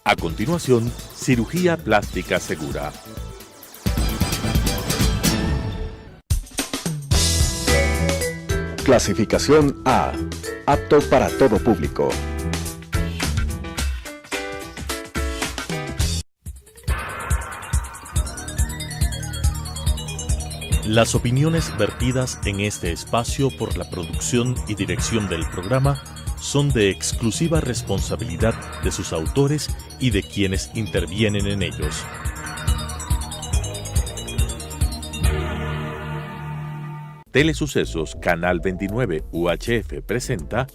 A continuación, cirugía plástica segura. Clasificación A. Apto para todo público. Las opiniones vertidas en este espacio por la producción y dirección del programa son de exclusiva responsabilidad de sus autores y de quienes intervienen en ellos. Telesucesos Canal 29 UHF presenta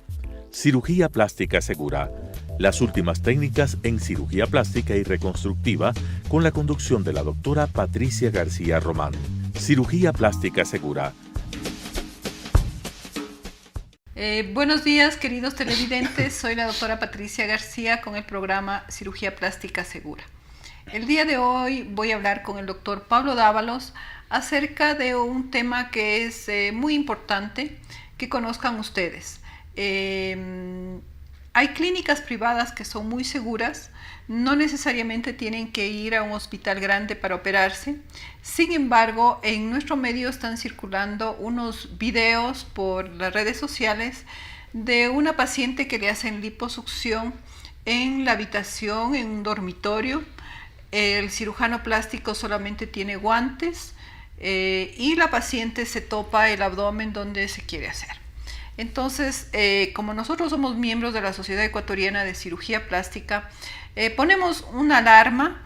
Cirugía Plástica Segura, las últimas técnicas en cirugía plástica y reconstructiva, con la conducción de la doctora Patricia García Román. Cirugía Plástica Segura. Buenos días, queridos televidentes. Soy la doctora Patricia García con el programa Cirugía Plástica Segura. El día de hoy voy a hablar con el doctor Pablo Dávalos acerca de un tema que es muy importante que conozcan ustedes. Hay clínicas privadas que son muy seguras, no necesariamente tienen que ir a un hospital grande para operarse. Sin embargo, en nuestro medio están circulando unos videos por las redes sociales de una paciente que le hacen liposucción en la habitación, en un dormitorio. El cirujano plástico solamente tiene guantes y la paciente se topa el abdomen donde se quiere hacer. Entonces, como nosotros somos miembros de la Sociedad Ecuatoriana de Cirugía Plástica, ponemos una alarma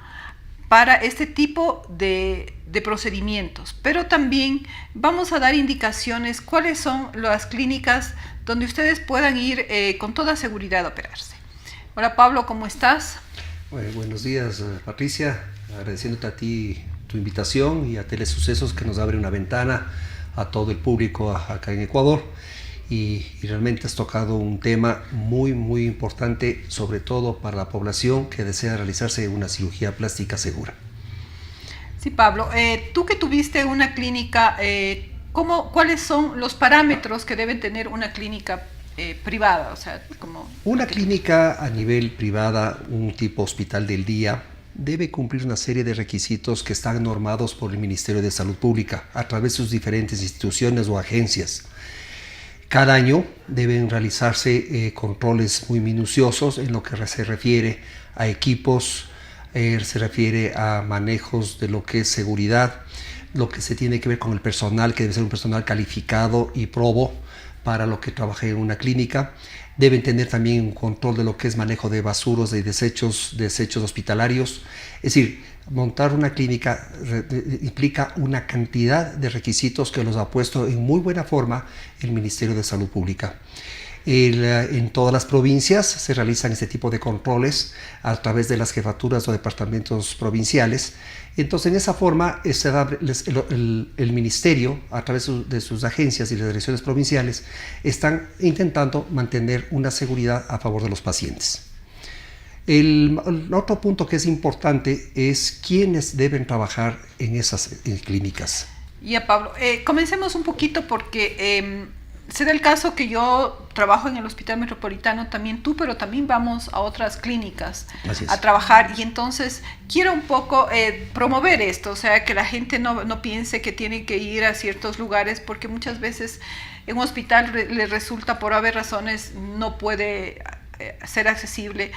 para este tipo de procedimientos, pero también vamos a dar indicaciones cuáles son las clínicas donde ustedes puedan ir con toda seguridad a operarse. Hola Pablo, ¿cómo estás? Buenos días Patricia, agradeciéndote a ti tu invitación y a Telesucesos que nos abre una ventana a todo el público acá en Ecuador. Y realmente has tocado un tema muy importante, sobre todo para la población que desea realizarse una cirugía plástica segura. Sí, Pablo, tú que tuviste una clínica, ¿cuáles son los parámetros que debe tener una clínica privada? O sea, una clínica a nivel privada, un tipo hospital del día, debe cumplir una serie de requisitos que están normados por el Ministerio de Salud Pública a través de sus diferentes instituciones o agencias. Cada año deben realizarse controles muy minuciosos en lo que se refiere a equipos, se refiere a manejos de lo que es seguridad, lo que se tiene que ver con el personal, que debe ser un personal calificado y probo para lo que trabaje en una clínica. Deben tener también un control de lo que es manejo de basuros y desechos hospitalarios. Es decir, montar una clínica implica una cantidad de requisitos que los ha puesto en muy buena forma el Ministerio de Salud Pública. En todas las provincias se realizan este tipo de controles a través de las jefaturas o departamentos provinciales. Entonces, en esa forma, el Ministerio, a través de sus agencias y las direcciones provinciales, están intentando mantener una seguridad a favor de los pacientes. El otro punto que es importante es quiénes deben trabajar en esas clínicas. Ya, Pablo, comencemos un poquito porque se da el caso que yo trabajo en el Hospital Metropolitano, también tú, pero también vamos a otras clínicas a trabajar, y entonces quiero un poco promover esto, o sea, que la gente no piense que tiene que ir a ciertos lugares, porque muchas veces en un hospital les resulta, por haber razones, no puede ser accesible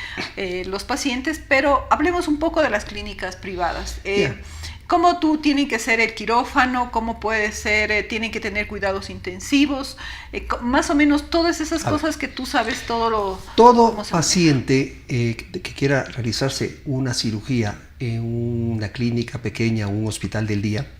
los pacientes, pero hablemos un poco de las clínicas privadas. ¿Cómo tú tienen que ser el quirófano? ¿Cómo puede ser? ¿Tienen que tener cuidados intensivos? Más o menos todas esas cosas que tú sabes, todo paciente que quiera realizarse una cirugía en una clínica pequeña o un hospital del día,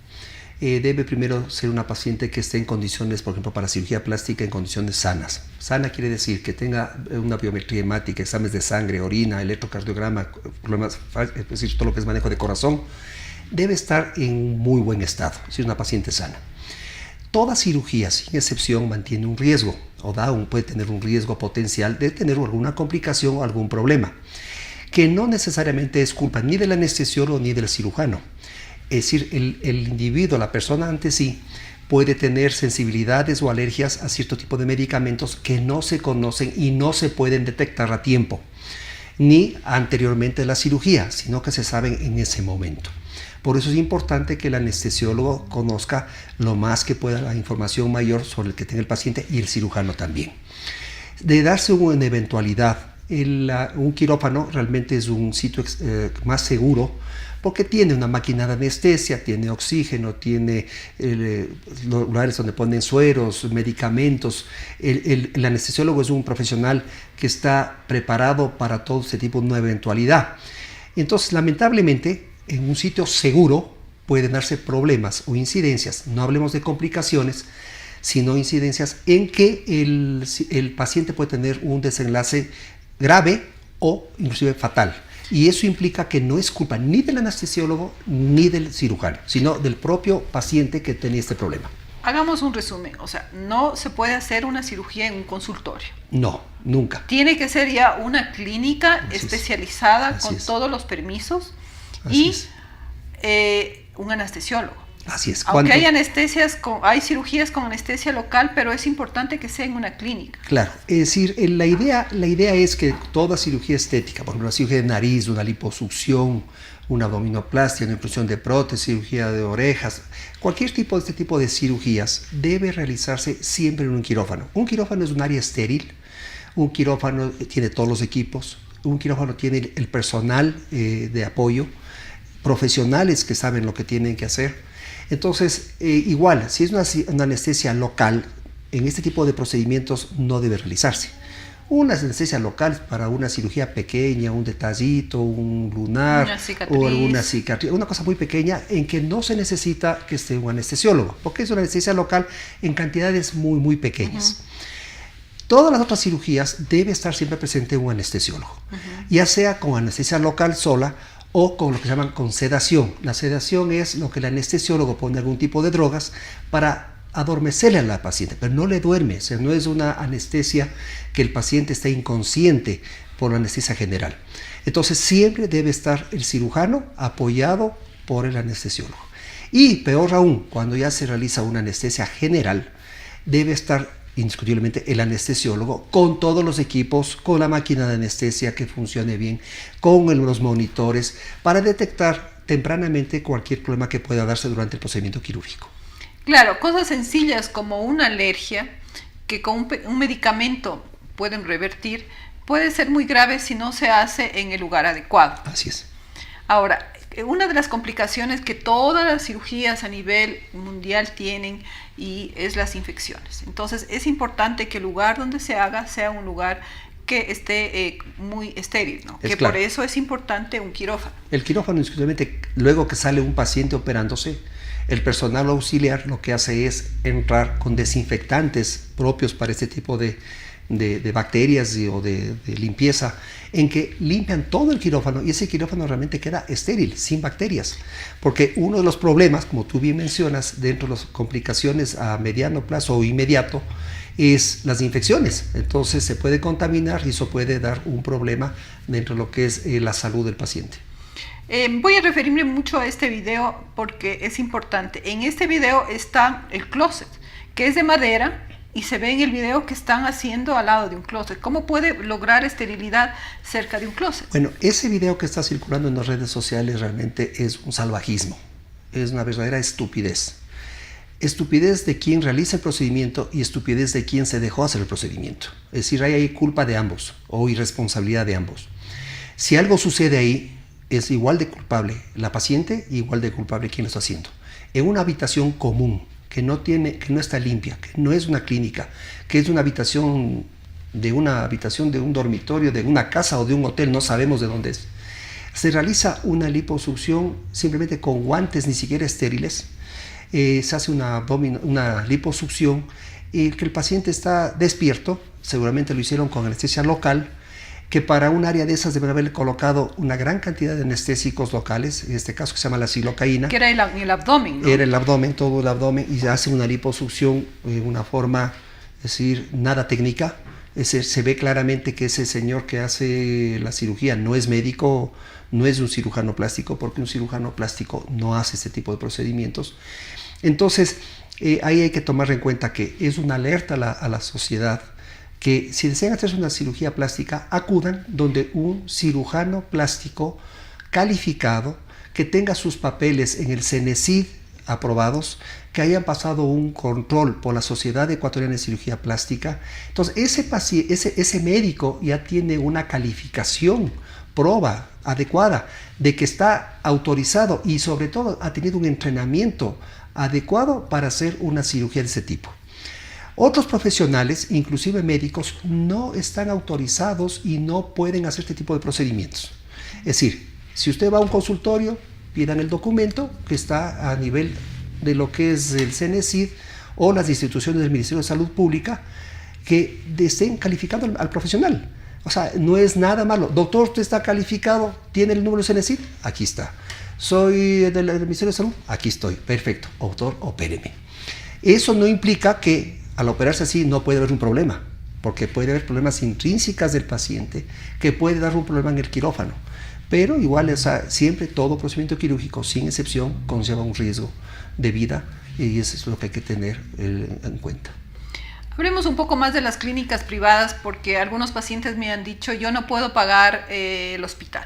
debe primero ser una paciente que esté en condiciones, por ejemplo, para cirugía plástica, en condiciones sanas. Sana quiere decir que tenga una biometría hemática, exámenes de sangre, orina, electrocardiograma, problemas, es decir, todo lo que es manejo de corazón. Debe estar en muy buen estado, es decir, una paciente sana. Toda cirugía, sin excepción, mantiene un riesgo, puede tener un riesgo potencial de tener alguna complicación o algún problema, que no necesariamente es culpa ni del anestesiólogo ni del cirujano. Es decir, el individuo, la persona ante sí, puede tener sensibilidades o alergias a cierto tipo de medicamentos que no se conocen y no se pueden detectar a tiempo. ni anteriormente a la cirugía, sino que se saben en ese momento. Por eso es importante que el anestesiólogo conozca lo más que pueda la información mayor sobre el que tenga el paciente y el cirujano también. De darse una eventualidad, un quirófano realmente es un sitio más seguro porque tiene una máquina de anestesia, tiene oxígeno, tiene lugares donde ponen sueros, medicamentos. El anestesiólogo es un profesional que está preparado para todo este tipo de una eventualidad. Entonces, lamentablemente, en un sitio seguro pueden darse problemas o incidencias, no hablemos de complicaciones, sino incidencias en que el paciente puede tener un desenlace grave o inclusive fatal. Y eso implica que no es culpa ni del anestesiólogo ni del cirujano, sino del propio paciente que tenía este problema. Hagamos un resumen, o sea, no se puede hacer una cirugía en un consultorio. No, nunca. Tiene que ser ya una clínica Así especializada es. con todos los permisos Así y un anestesiólogo. Así es. Aunque hay cirugías con anestesia local, pero es importante que sea en una clínica. Claro, es decir, la idea es que toda cirugía estética, por ejemplo, la cirugía de nariz, una liposucción, una abdominoplastia, una inclusión de prótesis, cirugía de orejas, cualquier tipo de este tipo de cirugías debe realizarse siempre en un quirófano. Un quirófano es un área estéril, un quirófano tiene todos los equipos, un quirófano tiene el personal de apoyo, profesionales que saben lo que tienen que hacer. Entonces, igual, si es una anestesia local, en este tipo de procedimientos no debe realizarse. Una anestesia local para una cirugía pequeña, un detallito, un lunar o alguna cicatriz, una cosa muy pequeña en que no se necesita que esté un anestesiólogo, porque es una anestesia local en cantidades muy, muy pequeñas. Todas las otras cirugías debe estar siempre presente un anestesiólogo, ya sea con anestesia local sola o con lo que se llaman con sedación. La sedación es lo que el anestesiólogo pone algún tipo de drogas para adormecerle a la paciente, pero no le duerme, o sea, no es una anestesia que el paciente esté inconsciente por la anestesia general. Entonces siempre debe estar el cirujano apoyado por el anestesiólogo. Y peor aún, cuando ya se realiza una anestesia general, debe estar indiscutiblemente el anestesiólogo con todos los equipos, con la máquina de anestesia que funcione bien, con los monitores, para detectar tempranamente cualquier problema que pueda darse durante el procedimiento quirúrgico. Claro, cosas sencillas como una alergia, que con un medicamento pueden revertir, puede ser muy grave si no se hace en el lugar adecuado. Así es. Ahora, una de las complicaciones que todas las cirugías a nivel mundial tienen y es las infecciones. Entonces es importante que el lugar donde se haga sea un lugar que esté muy estéril, ¿no? Que claro. Por eso es importante un quirófano. El quirófano, indiscutiblemente, luego que sale un paciente operándose, el personal auxiliar lo que hace es entrar con desinfectantes propios para este tipo de bacterias o de limpieza, en que limpian todo el quirófano y ese quirófano realmente queda estéril, sin bacterias. Porque uno de los problemas, como tú bien mencionas, dentro de las complicaciones a mediano plazo o inmediato, es las infecciones. Entonces se puede contaminar y eso puede dar un problema dentro de lo que es la salud del paciente. Voy a referirme mucho a este video porque es importante. En este video está el closet, que es de madera, y se ve en el video que están haciendo al lado de un closet. ¿Cómo puede lograr esterilidad cerca de un closet? Bueno, ese video que está circulando en las redes sociales realmente es un salvajismo. Es una verdadera estupidez. Estupidez de quien realiza el procedimiento y estupidez de quien se dejó hacer el procedimiento. Es decir, hay culpa de ambos o irresponsabilidad de ambos. Si algo sucede ahí, es igual de culpable la paciente y igual de culpable quien lo está haciendo. En una habitación común, que no está limpia, que no es una clínica, que es una habitación de un dormitorio, de una casa o de un hotel, no sabemos de dónde es. Se realiza una liposucción simplemente con guantes, ni siquiera estériles. Se hace una liposucción y que el paciente está despierto, seguramente lo hicieron con anestesia local, que para un área de esas deben haber colocado una gran cantidad de anestésicos locales, en este caso que se llama la silocaína. Que era el abdomen, ¿no? Era el abdomen, todo el abdomen, y se hace una liposucción de una forma, es decir, nada técnica. Se ve claramente que ese señor que hace la cirugía no es médico, no es un cirujano plástico, porque un cirujano plástico no hace este tipo de procedimientos. Entonces, ahí hay que tomar en cuenta que es una alerta a la sociedad que si desean hacerse una cirugía plástica, acudan donde un cirujano plástico calificado, que tenga sus papeles en el CENESID aprobados, que hayan pasado un control por la Sociedad Ecuatoriana de Cirugía Plástica. Entonces, ese médico ya tiene una calificación, prueba adecuada de que está autorizado y sobre todo ha tenido un entrenamiento adecuado para hacer una cirugía de ese tipo. Otros profesionales, inclusive médicos, no están autorizados y no pueden hacer este tipo de procedimientos. Es decir, si usted va a un consultorio, pidan el documento que está a nivel de lo que es el CENESID o las instituciones del Ministerio de Salud Pública, que estén calificando al profesional. O sea, no es nada malo. Doctor, usted está calificado, tiene el número de CENESID, aquí está. Soy del Ministerio de Salud, aquí estoy. Perfecto, doctor, opéreme. Eso no implica que al operarse así no puede haber un problema, porque puede haber problemas intrínsecas del paciente que puede dar un problema en el quirófano. Pero igual, o sea, siempre todo procedimiento quirúrgico, sin excepción, conlleva un riesgo de vida y eso es lo que hay que tener en cuenta. Hablemos un poco más de las clínicas privadas porque algunos pacientes me han dicho yo no puedo pagar el hospital.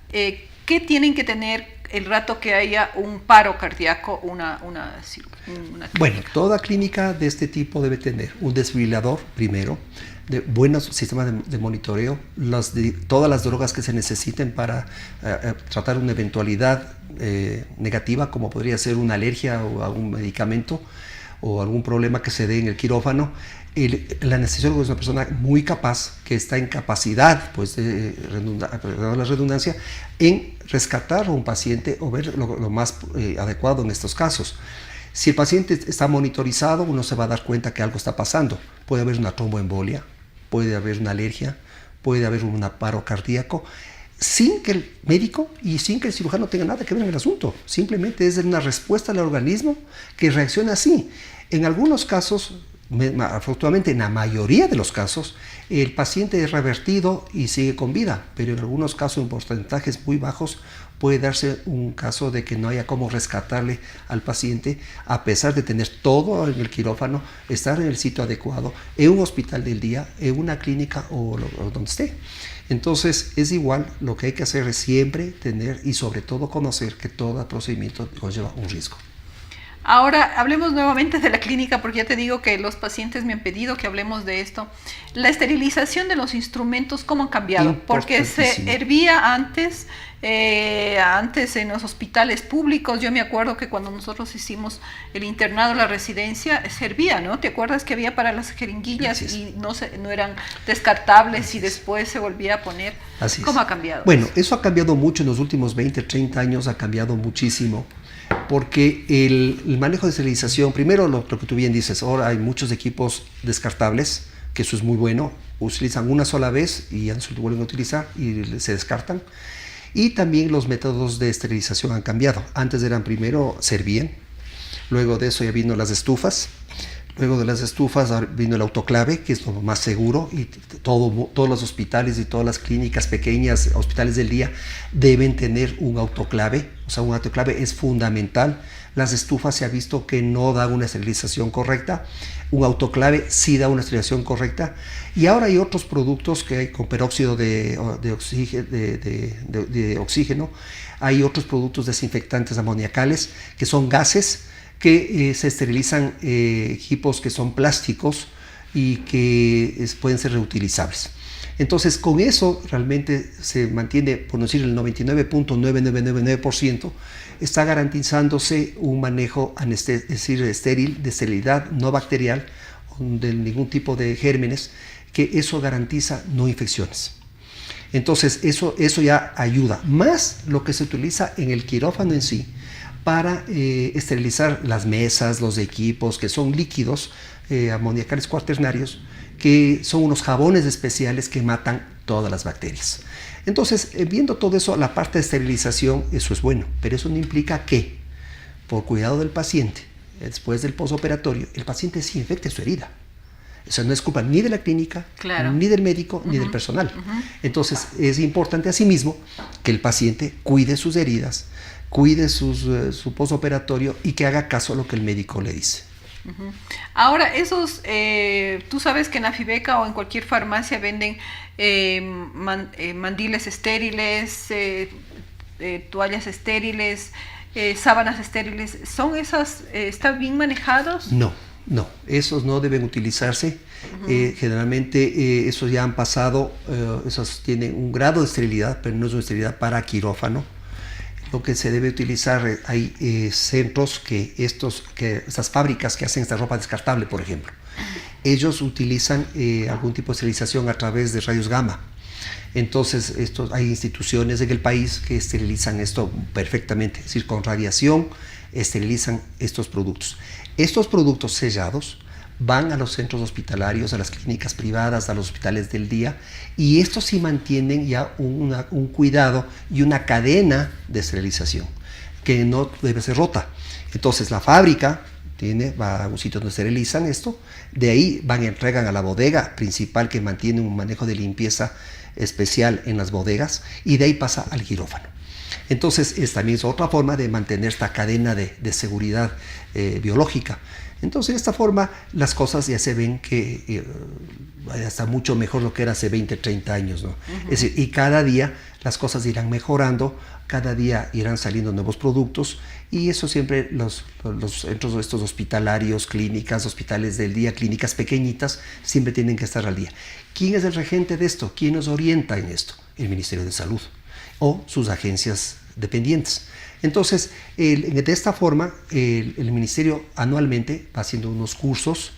¿Qué tienen que tener el rato que haya un paro cardíaco, una clínica? Bueno, toda clínica de este tipo debe tener un desfibrilador primero, de buenos sistemas de monitoreo, todas las drogas que se necesiten para tratar una eventualidad negativa, como podría ser una alergia o algún medicamento o algún problema que se dé en el quirófano. El anestesiólogo es una persona muy capaz, que está en capacidad, pues perdón la redundancia, en rescatar a un paciente o ver lo más adecuado en estos casos. Si el paciente está monitorizado, uno se va a dar cuenta que algo está pasando. Puede haber una tromboembolia, puede haber una alergia, puede haber un paro cardíaco, sin que el médico y sin que el cirujano tenga nada que ver en el asunto. Simplemente es una respuesta del organismo que reacciona así. En algunos casos, afortunadamente en la mayoría de los casos, el paciente es revertido y sigue con vida, pero en algunos casos, en porcentajes muy bajos, puede darse un caso de que no haya cómo rescatarle al paciente, a pesar de tener todo en el quirófano, estar en el sitio adecuado, en un hospital del día, en una clínica o donde esté. Entonces, es igual, lo que hay que hacer es siempre tener y sobre todo conocer que todo procedimiento conlleva un riesgo. Ahora, hablemos nuevamente de la clínica, porque ya te digo que los pacientes me han pedido que hablemos de esto. La esterilización de los instrumentos, ¿cómo han cambiado? Porque se hervía antes en los hospitales públicos. Yo me acuerdo que cuando nosotros hicimos el internado, la residencia, se hervía, ¿no? ¿Te acuerdas que había para las jeringuillas y no eran descartables y después se volvía a poner? ¿Cómo ha cambiado? Bueno, eso ha cambiado mucho en los últimos 20, 30 años, ha cambiado muchísimo. Porque el manejo de esterilización, primero lo que tú bien dices, ahora hay muchos equipos descartables, que eso es muy bueno, utilizan una sola vez y ya no se vuelven a utilizar y se descartan. Y también los métodos de esterilización han cambiado. Antes eran primero servían, luego de eso ya vino las estufas, luego de las estufas vino el autoclave, que es lo más seguro, y todos los hospitales y todas las clínicas pequeñas, hospitales del día, deben tener un autoclave. O sea, un autoclave es fundamental. Las estufas se ha visto que no dan una esterilización correcta. Un autoclave sí da una esterilización correcta. Y ahora hay otros productos que hay con peróxido de oxígeno. Hay otros productos desinfectantes amoniacales, que son gases que se esterilizan equipos que son plásticos y que pueden ser reutilizables. Entonces, con eso realmente se mantiene, por no decir el 99.9999%, está garantizándose un manejo estéril, de esterilidad no bacterial, de ningún tipo de gérmenes, que eso garantiza no infecciones. Entonces, eso ya ayuda. Más lo que se utiliza en el quirófano en sí, para esterilizar las mesas, los equipos, que son líquidos amoniacales cuaternarios, que son unos jabones especiales que matan todas las bacterias. Entonces, viendo todo eso, la parte de esterilización, eso es bueno, pero eso no implica que, por cuidado del paciente, después del posoperatorio, el paciente se infecte su herida. Eso no es culpa ni de la clínica, ni del médico, ni del personal. Entonces, es importante asimismo que el paciente cuide sus heridas, cuide su posoperatorio y que haga caso a lo que el médico le dice. Ahora, esos, tú sabes que en Afibeca o en cualquier farmacia venden mandiles estériles, toallas estériles, sábanas estériles. ¿Son esas, están bien manejados? No, no, esos no deben utilizarse. Generalmente esos ya han pasado, esos tienen un grado de esterilidad, pero no es una esterilidad para quirófano. Lo que se debe utilizar, hay centros estas fábricas que hacen esta ropa descartable, por ejemplo, ellos utilizan algún tipo de esterilización a través de rayos gamma. Entonces, hay instituciones en el país que esterilizan esto perfectamente, es decir, con radiación esterilizan estos productos. Estos productos sellados van a los centros hospitalarios, a las clínicas privadas, a los hospitales del día, y estos sí mantienen ya un cuidado y una cadena de esterilización que no debe ser rota. Entonces la fábrica va a un sitio donde esterilizan esto, de ahí van y entregan a la bodega principal que mantiene un manejo de limpieza especial en las bodegas, y de ahí pasa al quirófano. Entonces también es otra forma de mantener esta cadena de seguridad biológica. Entonces de esta forma las cosas ya se ven que está mucho mejor lo que era hace 20, 30 años, ¿no? Es decir, y cada día las cosas irán mejorando, cada día irán saliendo nuevos productos, y eso siempre los centros estos hospitalarios, clínicas, hospitales del día, clínicas pequeñitas, siempre tienen que estar al día. ¿Quién es el regente de esto? ¿Quién nos orienta en esto? El Ministerio de Salud o sus agencias dependientes. Entonces, de esta forma, el Ministerio anualmente va haciendo unos cursos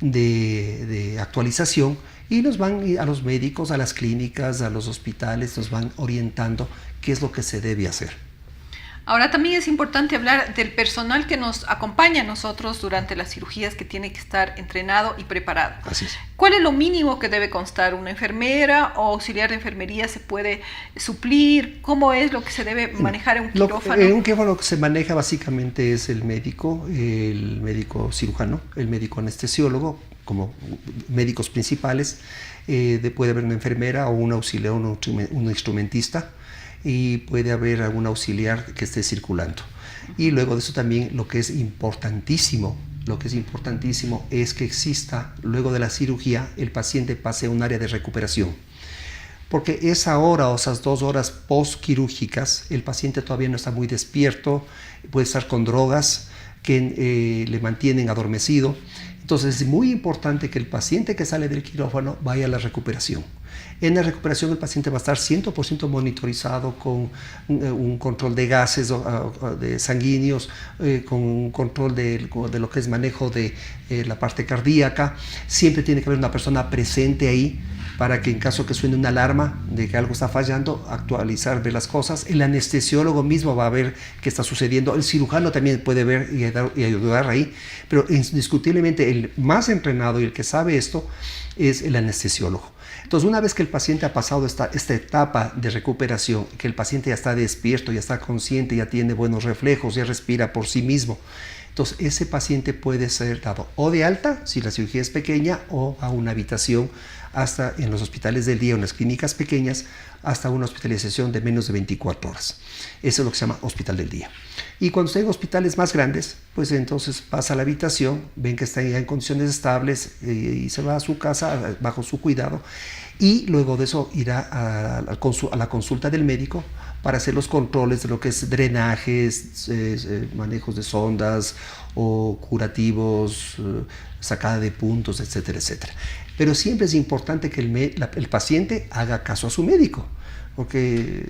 de actualización, y nos van a los médicos, a las clínicas, a los hospitales, nos van orientando qué es lo que se debe hacer. Ahora también es importante hablar del personal que nos acompaña a nosotros durante las cirugías, que tiene que estar entrenado y preparado. Así es. ¿Cuál es lo mínimo que debe constar? ¿Una enfermera o auxiliar de enfermería se puede suplir? ¿Cómo es lo que se debe manejar en un quirófano? En un quirófano lo que se maneja básicamente es el médico cirujano, el médico anestesiólogo, como médicos principales. Puede haber una enfermera o un auxiliar, un instrumentista, y puede haber algún auxiliar que esté circulando. Y luego de eso también lo que es importantísimo es que exista, luego de la cirugía, el paciente pase a un área de recuperación. Porque esa hora o esas 2 horas postquirúrgicas, el paciente todavía no está muy despierto, puede estar con drogas que le mantienen adormecido. Entonces es muy importante que el paciente que sale del quirófano vaya a la recuperación. En la recuperación el paciente va a estar 100% monitorizado, con un control de gases de sanguíneos, con un control de lo que es manejo de la parte cardíaca. Siempre tiene que haber una persona presente ahí para que en caso que suene una alarma de que algo está fallando, actualizar, ver las cosas. El anestesiólogo mismo va a ver qué está sucediendo. El cirujano también puede ver y ayudar ahí, pero indiscutiblemente el más entrenado y el que sabe esto es el anestesiólogo. Entonces, una vez que el paciente ha pasado esta etapa de recuperación, que el paciente ya está despierto, ya está consciente, ya tiene buenos reflejos, ya respira por sí mismo, entonces ese paciente puede ser dado o de alta, si la cirugía es pequeña, o a una habitación, hasta en los hospitales del día o en las clínicas pequeñas, hasta una hospitalización de menos de 24 horas. Eso es lo que se llama hospital del día. Y cuando estén en hospitales más grandes, pues entonces pasa a la habitación, ven que está ya en condiciones estables, y se va a su casa bajo su cuidado, y luego de eso irá a la consulta del médico para hacer los controles de lo que es drenajes, manejos de sondas o curativos, sacada de puntos, etcétera, etcétera. Pero siempre es importante que el paciente haga caso a su médico, porque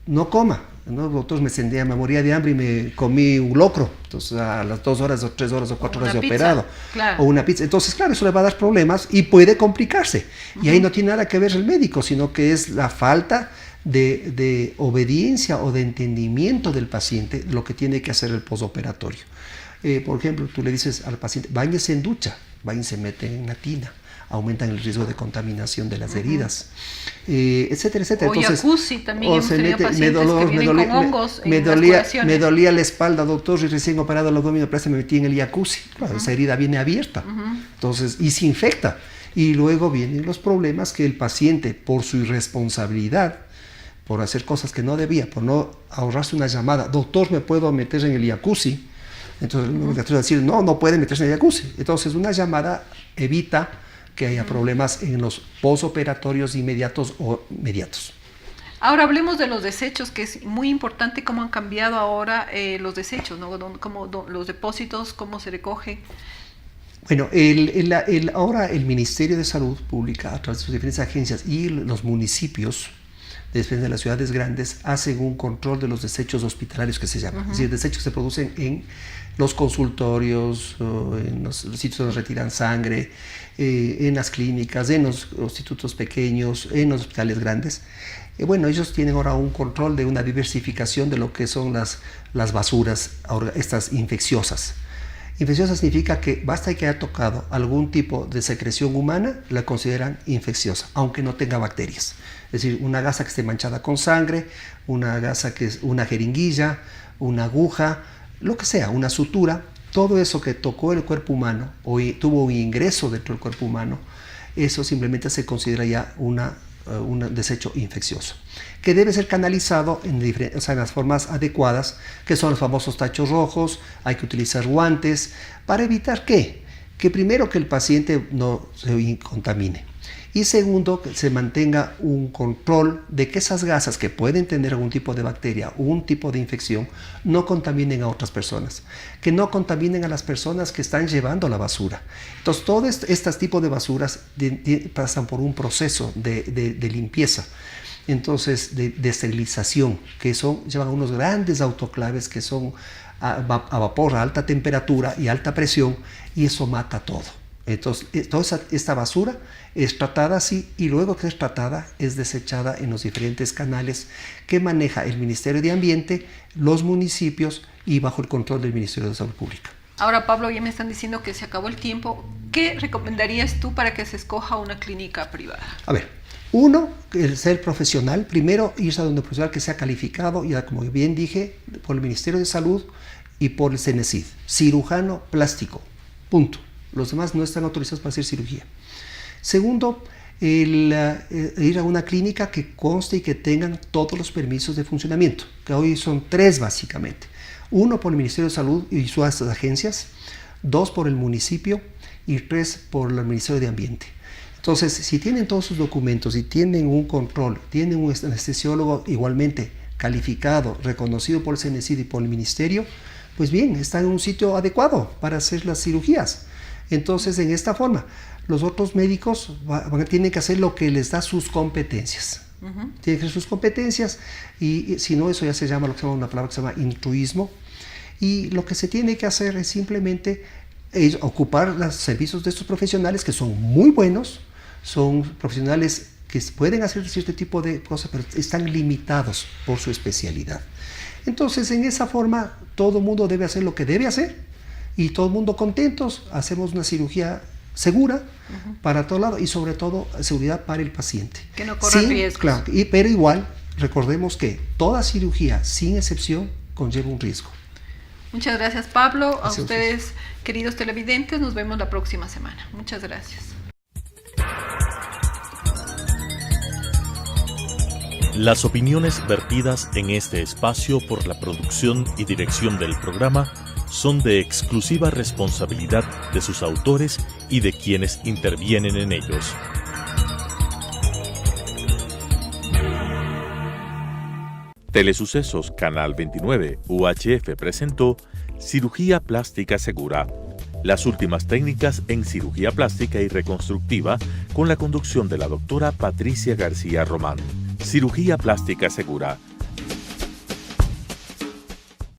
no coma, ¿no? Doctor, me moría de hambre y me comí un locro, entonces a las 2 horas o 3 horas o 4 horas de operado, claro. O una pizza. Entonces, claro, eso le va a dar problemas y puede complicarse. Y ahí no tiene nada que ver el médico, sino que es la falta de obediencia o de entendimiento del paciente lo que tiene que hacer el postoperatorio. Por ejemplo, tú le dices al paciente, báñese en ducha, se mete en la tina, aumentan el riesgo de contaminación de las heridas, etcétera, etcétera. O entonces, jacuzzi, también hemos tenido pacientes que vienen con hongos en las curaciones. Me dolía la espalda, doctor, y recién operado el abdominoplastia me metí en el jacuzzi. Claro, esa herida viene abierta, entonces, y se infecta. Y luego vienen los problemas que el paciente, por su irresponsabilidad, por hacer cosas que no debía, por no ahorrarse una llamada, doctor, ¿me puedo meter en el jacuzzi? Entonces, los gastroenterólogos van a decir, no, no puede meterse en el jacuzzi. Entonces, una llamada evita que haya problemas en los postoperatorios inmediatos o mediatos. Ahora hablemos de los desechos, que es muy importante cómo han cambiado ahora los desechos, ¿no? Los depósitos, cómo se recogen. Bueno, ahora el Ministerio de Salud Pública, a través de sus diferentes agencias y los municipios, después de las ciudades grandes, hacen un control de los desechos hospitalarios, que se llama. Es decir, desechos que se producen en los consultorios, en los sitios donde retiran sangre, en las clínicas, en los institutos pequeños, en los hospitales grandes. Bueno, ellos tienen ahora un control de una diversificación de lo que son las basuras, estas infecciosas. Infecciosa significa que basta que haya tocado algún tipo de secreción humana, la consideran infecciosa, aunque no tenga bacterias. Es decir, una gasa que esté manchada con sangre, una gasa que es una jeringuilla, una aguja, lo que sea, una sutura, todo eso que tocó el cuerpo humano o tuvo un ingreso dentro del cuerpo humano, eso simplemente se considera ya un desecho infeccioso, que debe ser canalizado en las formas adecuadas, que son los famosos tachos rojos. Hay que utilizar guantes para evitar que primero que el paciente no se contamine, y segundo, que se mantenga un control de que esas gasas que pueden tener algún tipo de bacteria o un tipo de infección no contaminen a otras personas, que no contaminen a las personas que están llevando la basura. Entonces, todos estos tipos de basuras pasan por un proceso de limpieza, entonces de esterilización, que llevan unos grandes autoclaves que son a vapor, a alta temperatura y alta presión, y eso mata todo. Entonces, toda esta basura es tratada así, y luego que es tratada es desechada en los diferentes canales que maneja el Ministerio de Ambiente, los municipios y bajo el control del Ministerio de Salud Pública. Ahora, Pablo, ya me están diciendo que se acabó el tiempo. ¿Qué recomendarías tú para que se escoja una clínica privada? A ver, uno, el ser profesional. Primero, irse a donde un profesional que sea calificado, ya como bien dije, por el Ministerio de Salud y por el CENESID. Cirujano plástico, punto. Los demás no están autorizados para hacer cirugía. Segundo, ir a una clínica que conste y que tengan todos los permisos de funcionamiento, que hoy son 3 básicamente. 1 por el Ministerio de Salud y sus agencias, 2 por el municipio y 3 por el Ministerio de Ambiente. Entonces, si tienen todos sus documentos y tienen un control, tienen un anestesiólogo igualmente calificado, reconocido por el CENESID y por el Ministerio, pues bien, están en un sitio adecuado para hacer las cirugías. Entonces, en esta forma, los otros médicos tienen que hacer lo que les da sus competencias. Tienen que hacer sus competencias, y si no, eso ya se llama, una palabra que se llama intruismo. Y lo que se tiene que hacer es simplemente ocupar los servicios de estos profesionales, que son muy buenos, son profesionales que pueden hacer cierto tipo de cosas, pero están limitados por su especialidad. Entonces, en esa forma, todo el mundo debe hacer lo que debe hacer, y todo el mundo contentos. Hacemos una cirugía segura para todo lado, y sobre todo seguridad para el paciente. Que no corra riesgos. Claro, pero igual, recordemos que toda cirugía, sin excepción, conlleva un riesgo. Muchas gracias, Pablo. Gracias a ustedes, queridos televidentes, nos vemos la próxima semana. Muchas gracias. Las opiniones vertidas en este espacio por la producción y dirección del programa son de exclusiva responsabilidad de sus autores y de quienes intervienen en ellos. Telesucesos Canal 29 UHF presentó Cirugía Plástica Segura. Las últimas técnicas en cirugía plástica y reconstructiva, con la conducción de la doctora Patricia García Román. Cirugía Plástica Segura,